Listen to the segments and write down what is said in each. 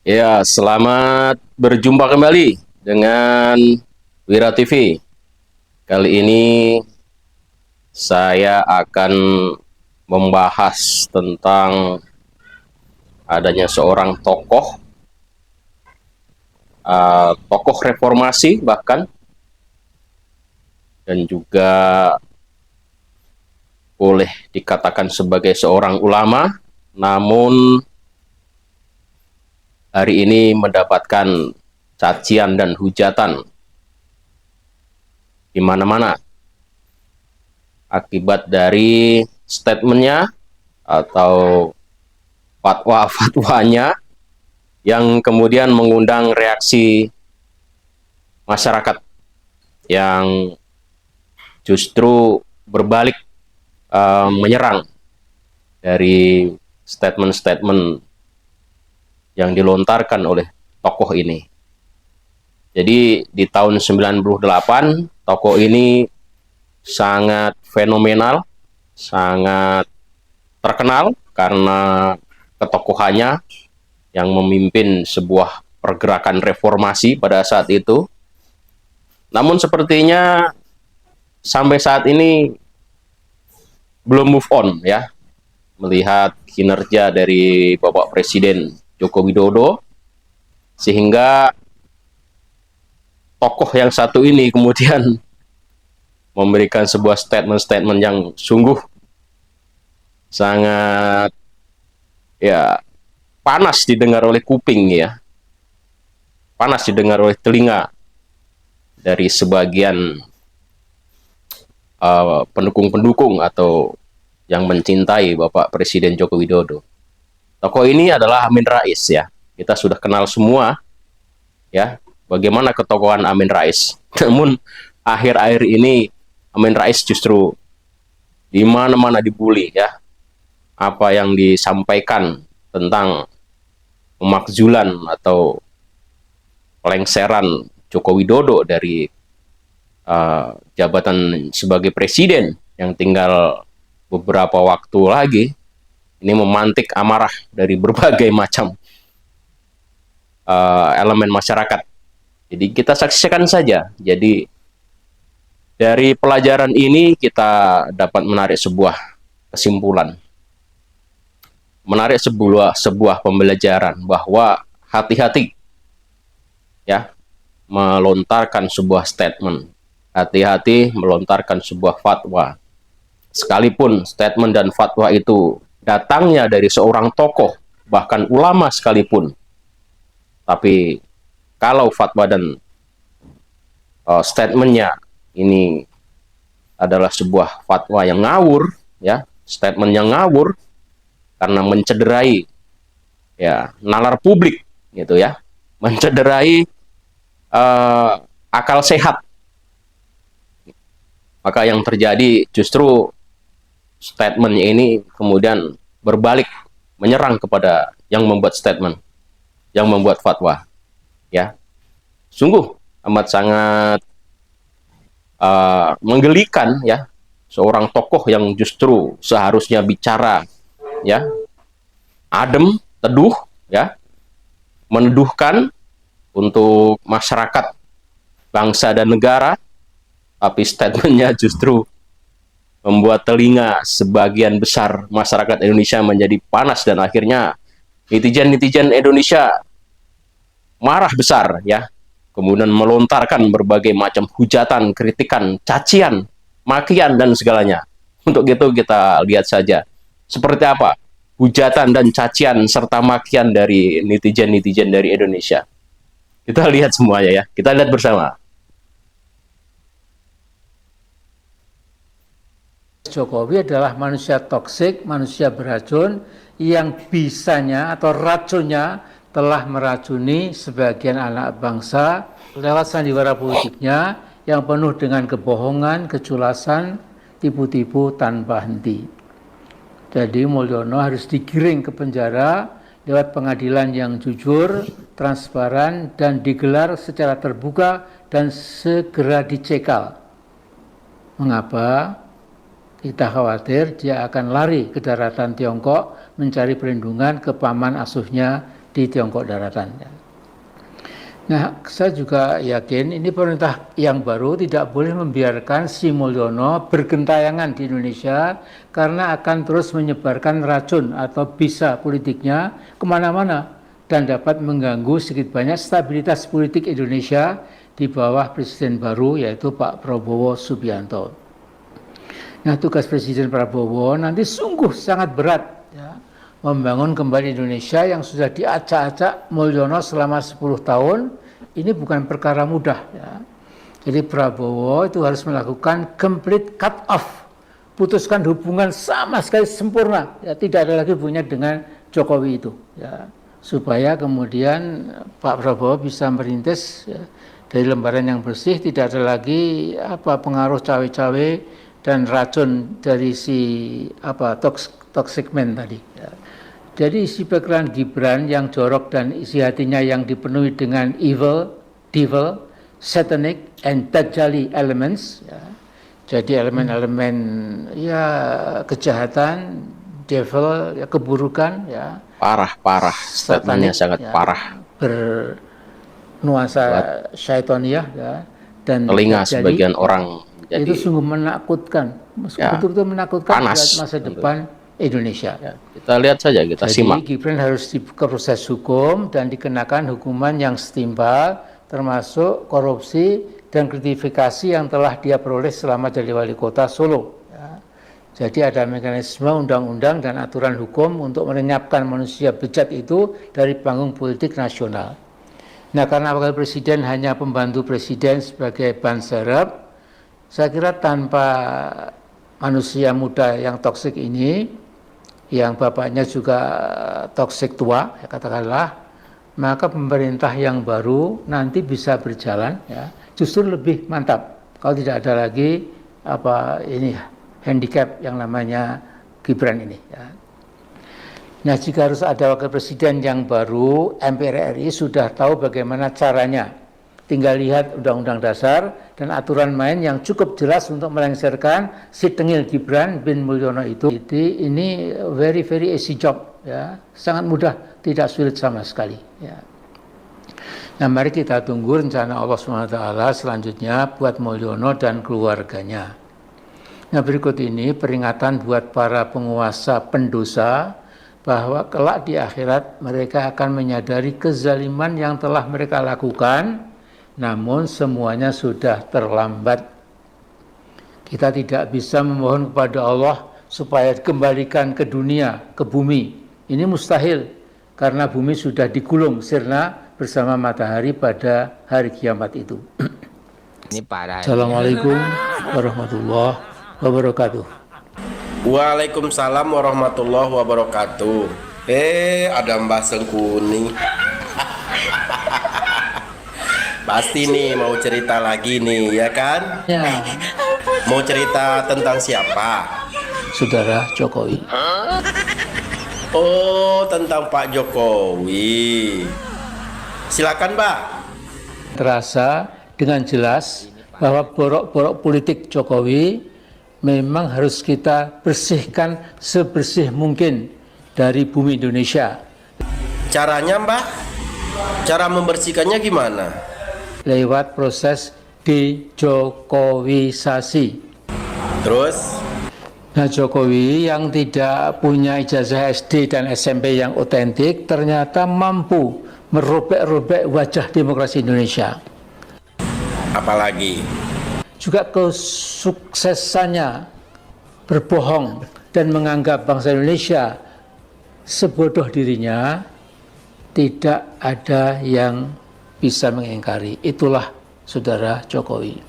Ya, selamat berjumpa kembali dengan Wira TV. Kali ini saya akan membahas tentang adanya seorang tokoh reformasi bahkan, dan juga boleh dikatakan sebagai seorang ulama, namun hari ini mendapatkan cacian dan hujatan di mana-mana akibat dari statementnya atau fatwa-fatwanya yang kemudian mengundang reaksi masyarakat yang justru berbalik menyerang dari statement-statement yang dilontarkan oleh tokoh ini. Jadi di tahun 98 tokoh ini sangat fenomenal, sangat terkenal karena ketokohannya yang memimpin sebuah pergerakan reformasi pada saat itu. Namun sepertinya sampai saat ini belum move on ya, melihat kinerja dari Bapak Presiden Joko Widodo, sehingga tokoh yang satu ini kemudian memberikan sebuah statement-statement yang sungguh sangat ya panas didengar oleh kuping ya, panas didengar oleh telinga dari sebagian pendukung-pendukung atau yang mencintai Bapak Presiden Joko Widodo. Tokoh ini adalah Amin Rais ya. Kita sudah kenal semua ya bagaimana ketokohan Amin Rais. Namun akhir-akhir ini Amin Rais justru di mana-mana dibully ya. Apa yang disampaikan tentang pemakzulan atau pelengseran Joko Widodo dari jabatan sebagai presiden yang tinggal beberapa waktu lagi, ini memantik amarah dari berbagai macam elemen masyarakat. Jadi kita saksikan saja. Jadi dari pelajaran ini kita dapat menarik sebuah kesimpulan, menarik sebuah pembelajaran bahwa hati-hati ya melontarkan sebuah statement, hati-hati melontarkan sebuah fatwa. Sekalipun statement dan fatwa itu datangnya dari seorang tokoh, bahkan ulama sekalipun, tapi kalau fatwa dan statementnya ini adalah sebuah fatwa yang ngawur, ya, statement yang ngawur karena mencederai ya nalar publik, gitu ya, mencederai akal sehat, maka yang terjadi justru statementnya ini kemudian berbalik menyerang kepada yang membuat statement, yang membuat fatwa, ya, sungguh amat sangat menggelikan ya, seorang tokoh yang justru seharusnya bicara ya adem, teduh ya, meneduhkan untuk masyarakat, bangsa dan negara, tapi statementnya justru membuat telinga sebagian besar masyarakat Indonesia menjadi panas, dan akhirnya netizen-netizen Indonesia marah besar ya, kemudian melontarkan berbagai macam hujatan, kritikan, cacian, makian dan segalanya. Untuk itu kita lihat saja seperti apa hujatan dan cacian serta makian dari netizen-netizen dari Indonesia. Kita lihat semuanya ya, kita lihat bersama. Jokowi adalah manusia toksik, manusia beracun yang bisanya atau racunnya telah meracuni sebagian anak bangsa lewat sandiwara politiknya yang penuh dengan kebohongan, keculasan, tipu-tipu tanpa henti. Jadi Mulyono harus digiring ke penjara lewat pengadilan yang jujur, transparan, dan digelar secara terbuka dan segera dicekal. Mengapa? Kita khawatir dia akan lari ke daratan Tiongkok mencari perlindungan ke paman asuhnya di Tiongkok daratan. Nah, saya juga yakin ini pemerintah yang baru tidak boleh membiarkan Sri Mulyono bergentayangan di Indonesia karena akan terus menyebarkan racun atau bisa politiknya kemana-mana dan dapat mengganggu sedikit banyak stabilitas politik Indonesia di bawah Presiden baru yaitu Pak Prabowo Subianto. Nah, tugas Presiden Prabowo nanti sungguh sangat berat ya, membangun kembali Indonesia yang sudah diacak-acak Mulyono selama 10 tahun. Ini bukan perkara mudah ya. Jadi Prabowo itu harus melakukan complete cut off, putuskan hubungan sama sekali sempurna ya, tidak ada lagi hubungannya dengan Jokowi itu ya, supaya kemudian Pak Prabowo bisa merintis ya, dari lembaran yang bersih, tidak ada lagi pengaruh cawe-cawe dan racun dari si toxic man tadi ya. Jadi isi pikiran Gibran yang jorok dan isi hatinya yang dipenuhi dengan evil, devil, satanic, and dajjali elements. Ya. Jadi elemen-elemen ya kejahatan, devil, ya keburukan, ya. Parah. Statementnya sangat ya, parah. Bernuansa syaitoniah, ya. Dan telinga dajjali, sebagian orang jadi itu sungguh menakutkan. Ya, betul-betul menakutkan panas, buat masa depan Indonesia. Ya, kita lihat saja, kita simak. Jadi Gibran harus dibuka proses hukum dan dikenakan hukuman yang setimpal, termasuk korupsi dan gratifikasi yang telah dia peroleh selama jadi wali kota Solo. Ya. Jadi ada mekanisme undang-undang dan aturan hukum untuk melenyapkan manusia bejat itu dari panggung politik nasional. Nah, karena wakil presiden hanya pembantu presiden sebagai ban serep, saya kira tanpa manusia muda yang toksik ini, yang bapaknya juga toksik tua, ya katakanlah, maka pemerintah yang baru nanti bisa berjalan, ya, justru lebih mantap. Kalau tidak ada lagi handicap yang namanya Gibran ini. Ya. Nah, jika harus ada wakil presiden yang baru, MPR RI sudah tahu bagaimana caranya. Tinggal lihat Undang-Undang Dasar dan aturan main yang cukup jelas untuk melengsarkan si tengil Gibran bin Mulyono itu. Jadi ini very easy job, ya, sangat mudah, tidak sulit sama sekali. Ya. Nah, mari kita tunggu rencana Allah SWT selanjutnya buat Mulyono dan keluarganya. Nah, berikut ini peringatan buat para penguasa pendosa bahwa kelak di akhirat mereka akan menyadari kezaliman yang telah mereka lakukan. Namun semuanya sudah terlambat. Kita tidak bisa memohon kepada Allah supaya dikembalikan ke dunia, ke bumi. Ini mustahil, karena bumi sudah digulung sirna bersama matahari pada hari kiamat itu. Ini parah. Assalamualaikum warahmatullahi wabarakatuh. Waalaikumsalam warahmatullahi wabarakatuh. Ada Mbah Sengkuni. Pasti nih mau cerita lagi nih, ya kan? Ya, Mau cerita tentang siapa? Saudara Jokowi. Oh, tentang Pak Jokowi. Silakan, Mbak. Terasa dengan jelas bahwa borok-borok politik Jokowi memang harus kita bersihkan sebersih mungkin dari bumi Indonesia. Caranya, Mbak? Cara membersihkannya gimana? Lewat proses dejokowisasi. Terus? Nah, Jokowi yang tidak punya ijazah SD dan SMP yang otentik ternyata mampu merobek-robek wajah demokrasi Indonesia. Apalagi? Juga kesuksesannya berbohong dan menganggap bangsa Indonesia sebodoh dirinya, tidak ada yang bisa mengingkari. Itulah saudara Jokowi.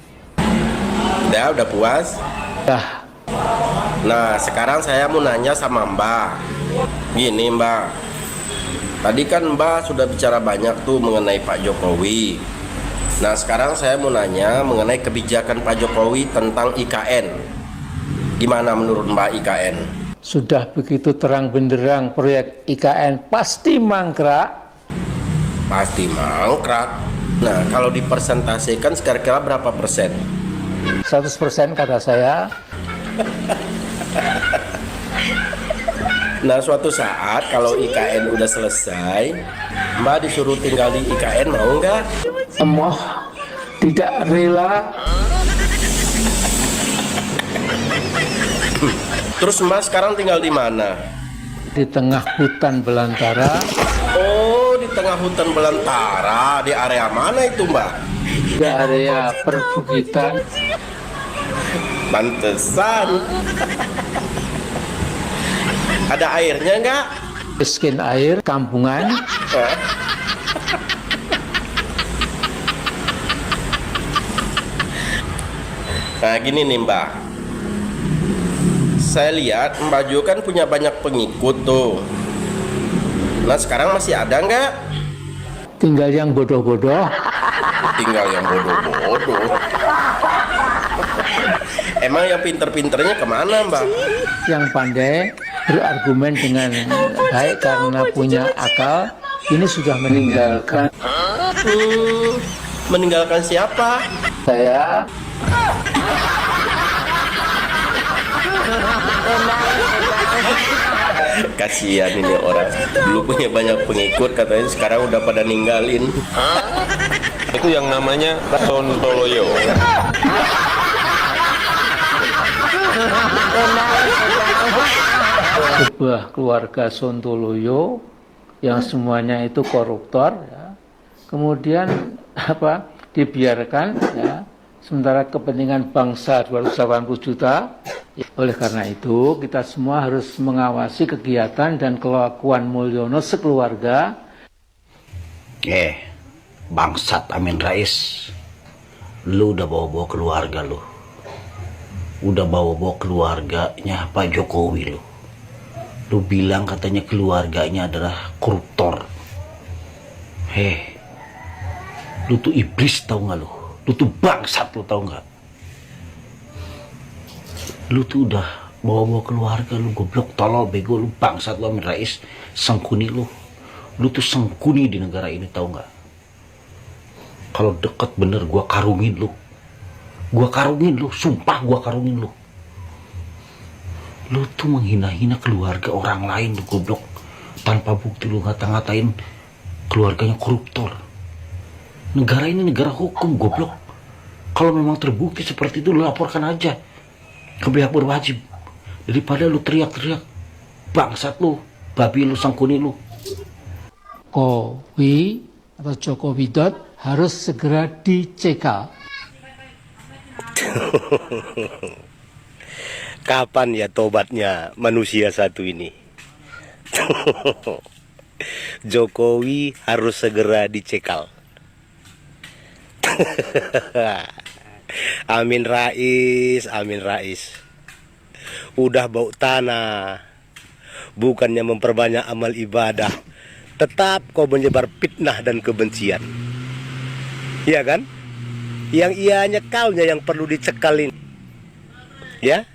Udah puas? Nah, sekarang saya mau nanya sama Mbak. Gini, Mbak. Tadi kan Mbak sudah bicara banyak tuh mengenai Pak Jokowi. Nah, sekarang saya mau nanya mengenai kebijakan Pak Jokowi tentang IKN. Gimana menurut Mbak IKN? Sudah begitu terang benderang proyek IKN pasti mangkrak. Pasti mangkrak. Nah, kalau dipersentasikan kira-kira berapa persen? 100% kata saya. Nah, suatu saat kalau IKN udah selesai, Mbak disuruh tinggal di IKN, mau nggak? Emoh tidak rela. Terus Mbak sekarang tinggal di mana? Di tengah hutan belantara, Oh, di tengah hutan belantara. Di area mana itu, Mbak? di area perbukitan. Pantesan. Ada airnya nggak? Miskin air, kampungan. Hah? Nah, gini nih Mbak. Saya lihat Mbak Jo kan punya banyak pengikut tuh. Nah, sekarang masih ada nggak? Tinggal yang bodoh-bodoh. Tinggal yang bodoh-bodoh. Emang yang pinter-pinternya kemana, Mbak? Yang pandai berargumen dengan baik karena punya akal, ini sudah meninggalkan Meninggalkan siapa? saya. Kasihan ini orang. Dulu punya banyak pengikut, katanya sekarang udah pada ninggalin. Itu yang namanya sontoloyo. Sebuah keluarga Sontoloyo yang semuanya itu koruptor, ya. Kemudian dibiarkan, ya, sementara kepentingan bangsa 280 juta. Oleh karena itu kita semua harus mengawasi kegiatan dan kelakuan Mulyono sekeluarga. Bangsat Amin Rais, lu udah bawa-bawa keluarga lu, udah bawa-bawa keluarganya Pak Jokowi lu. Lu bilang katanya keluarganya adalah koruptor. Lu tuh iblis tau gak lu? Lu tuh bangsat, lu tau gak? Lu tuh udah bawa-bawa keluarga lu, goblok, tolol, bego, lu bangsat lu Amin Rais, sengkuni lu. Lu tuh sengkuni di negara ini, tau gak? Kalau deket bener gua karungin lu. Gua karungin lu, sumpah gua karungin lu. Lu tuh menghina-hina keluarga orang lain lu, goblok. Tanpa bukti lu ngata-ngatain keluarganya koruptor. Negara ini negara hukum, goblok. Kalau memang terbukti seperti itu, lu laporkan aja ke pihak berwajib. Daripada lu teriak-teriak, bangsat lu, babi lu, sangkuni lu. Jokowi atau Jokowi harus segera dicekal. Kapan ya tobatnya manusia satu ini? Jokowi harus segera dicekal. Amin Rais, Amin Rais. Udah bau tanah, bukannya memperbanyak amal ibadah, tetap kau menyebar fitnah dan kebencian. Iya kan? Yang ianya kaunya yang perlu dicekalin. Ya?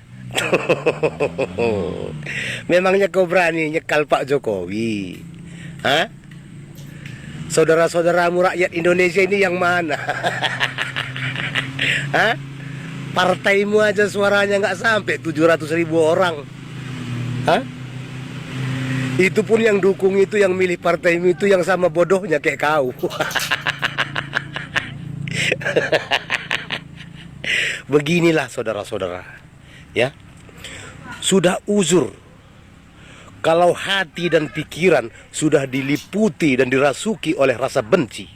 Memangnya kau berani nyekal Pak Jokowi? Hah? Saudara-saudaramu rakyat Indonesia ini yang mana? Hah? Partaimu aja suaranya nggak sampai 700.000 orang. Hah? Itu pun yang dukung itu, yang milih partaimu itu yang sama bodohnya kayak kau. Beginilah saudara-saudara, ya. Sudah uzur kalau hati dan pikiran sudah diliputi dan dirasuki oleh rasa benci,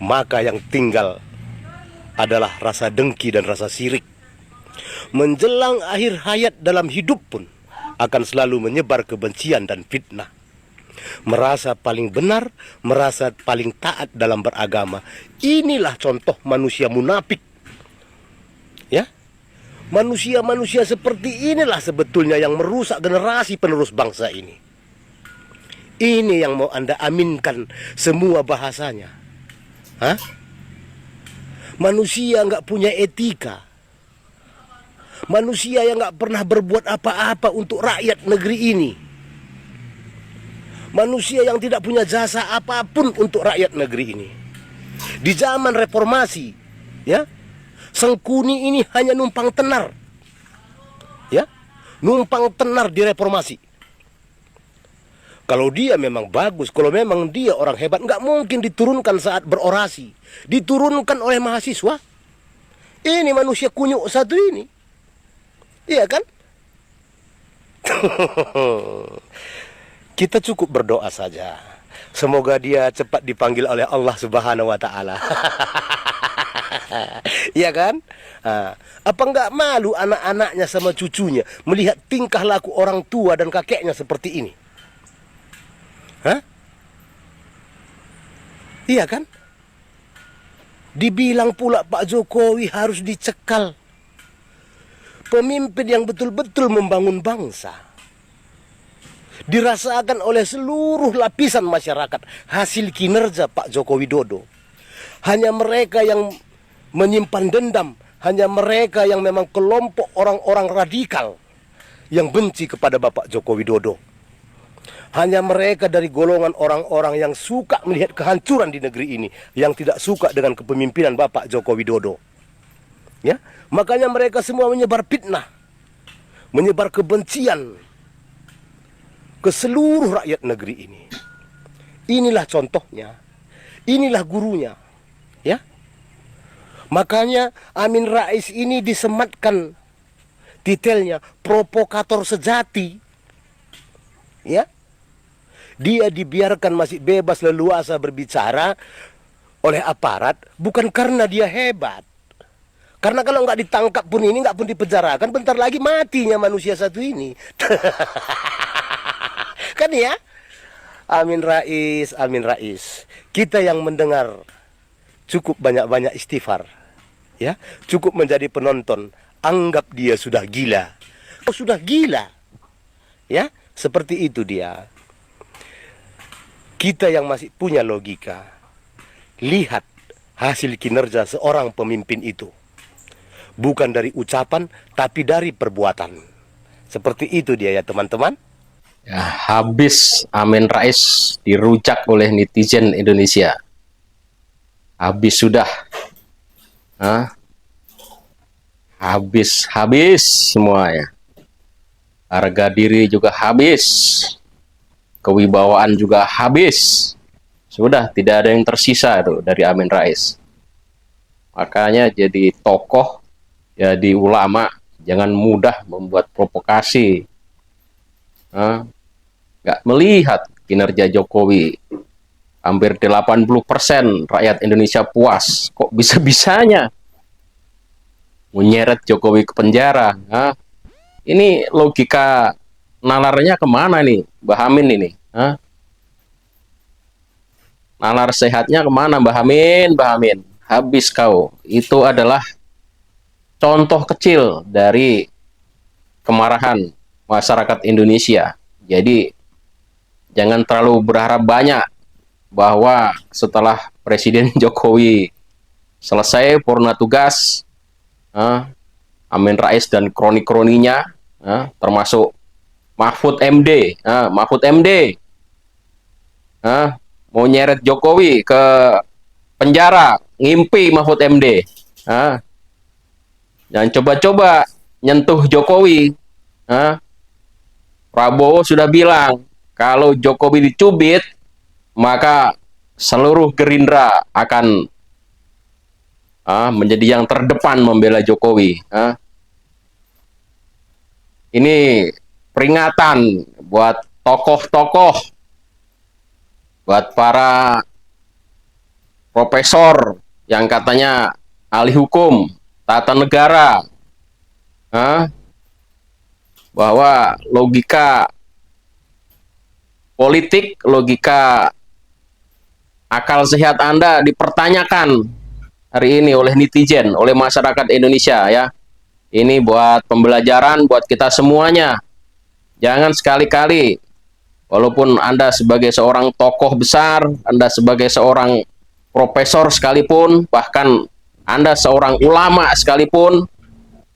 maka yang tinggal adalah rasa dengki dan rasa sirik. Menjelang akhir hayat dalam hidup pun akan selalu menyebar kebencian dan fitnah. Merasa paling benar, merasa paling taat dalam beragama. Inilah contoh manusia munafik. Ya, manusia-manusia seperti inilah sebetulnya yang merusak generasi penerus bangsa ini. Ini yang mau Anda aminkan semua bahasanya. Hah? Manusia nggak punya etika. Manusia yang nggak pernah berbuat apa-apa untuk rakyat negeri ini. Manusia yang tidak punya jasa apapun untuk rakyat negeri ini. Di zaman reformasi, ya, Sengkuni ini hanya numpang tenar. Ya, numpang tenar di reformasi. Kalau dia memang bagus, kalau memang dia orang hebat, nggak mungkin diturunkan saat berorasi. Diturunkan oleh mahasiswa. Ini manusia kunyuk satu ini. Iya kan? Kita cukup berdoa saja. Semoga dia cepat dipanggil oleh Allah Subhanahu wa Ta'ala. Iya kan? Apa nggak malu anak-anaknya sama cucunya melihat tingkah laku orang tua dan kakeknya seperti ini? Hah? Iya kan? Dibilang pula Pak Jokowi harus dicekal. Pemimpin yang betul-betul membangun bangsa. Dirasakan oleh seluruh lapisan masyarakat hasil kinerja Pak Joko Widodo. Hanya mereka yang menyimpan dendam, hanya mereka yang memang kelompok orang-orang radikal yang benci kepada Bapak Joko Widodo. Hanya mereka dari golongan orang-orang yang suka melihat kehancuran di negeri ini, yang tidak suka dengan kepemimpinan Bapak Joko Widodo. Ya, makanya mereka semua menyebar fitnah, menyebar kebencian ke seluruh rakyat negeri ini. Inilah contohnya, inilah gurunya, ya. Makanya Amin Rais ini disematkan titelnya provokator sejati, ya. Dia dibiarkan masih bebas leluasa berbicara oleh aparat bukan karena dia hebat. Karena kalau nggak ditangkap pun ini, nggak pun dipenjarakan, bentar lagi matinya manusia satu ini. Kan ya? Amin Rais, Amin Rais. Kita yang mendengar cukup banyak-banyak istighfar. Ya, cukup menjadi penonton. Anggap dia sudah gila. Oh, sudah gila. Ya, seperti itu dia. Kita yang masih punya logika, lihat hasil kinerja seorang pemimpin itu. Bukan dari ucapan, tapi dari perbuatan. Seperti itu dia ya teman-teman. Ya, habis Amin Rais dirujak oleh netizen Indonesia. Habis sudah. Habis semua ya. Harga diri juga habis. Kewibawaan juga habis. Sudah tidak ada yang tersisa itu dari Amin Rais. Makanya jadi tokoh, jadi ulama, jangan mudah membuat provokasi. Nggak melihat kinerja Jokowi. Hampir 80% rakyat Indonesia puas. Kok bisa-bisanya menyeret Jokowi ke penjara? Ini logika nalarnya kemana nih, Mbah Amin ini? Nalar sehatnya kemana, Mbah Amin? Mbah Amin, habis kau. Itu adalah contoh kecil dari kemarahan masyarakat Indonesia. Jadi jangan terlalu berharap banyak bahwa setelah Presiden Jokowi selesai purna tugas, Amin Rais dan kroni-kroninya, termasuk Mahfud MD, mau nyeret Jokowi ke penjara, ngimpi Mahfud MD. Jangan coba-coba nyentuh Jokowi. Prabowo sudah bilang, kalau Jokowi dicubit, maka seluruh Gerindra akan menjadi yang terdepan membela Jokowi. Ini peringatan buat tokoh-tokoh, buat para profesor yang katanya ahli hukum, tata negara, bahwa logika politik, logika akal sehat Anda dipertanyakan hari ini oleh netizen, oleh masyarakat Indonesia ya. Ini buat pembelajaran buat kita semuanya. Jangan sekali-kali, walaupun Anda sebagai seorang tokoh besar, Anda sebagai seorang profesor sekalipun, bahkan Anda seorang ulama sekalipun,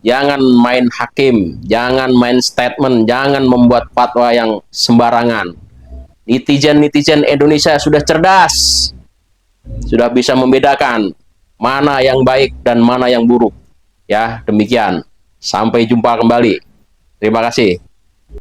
jangan main hakim, jangan main statement, jangan membuat fatwa yang sembarangan. Netizen-netizen Indonesia sudah cerdas, sudah bisa membedakan mana yang baik dan mana yang buruk. Ya, demikian. Sampai jumpa kembali. Terima kasih.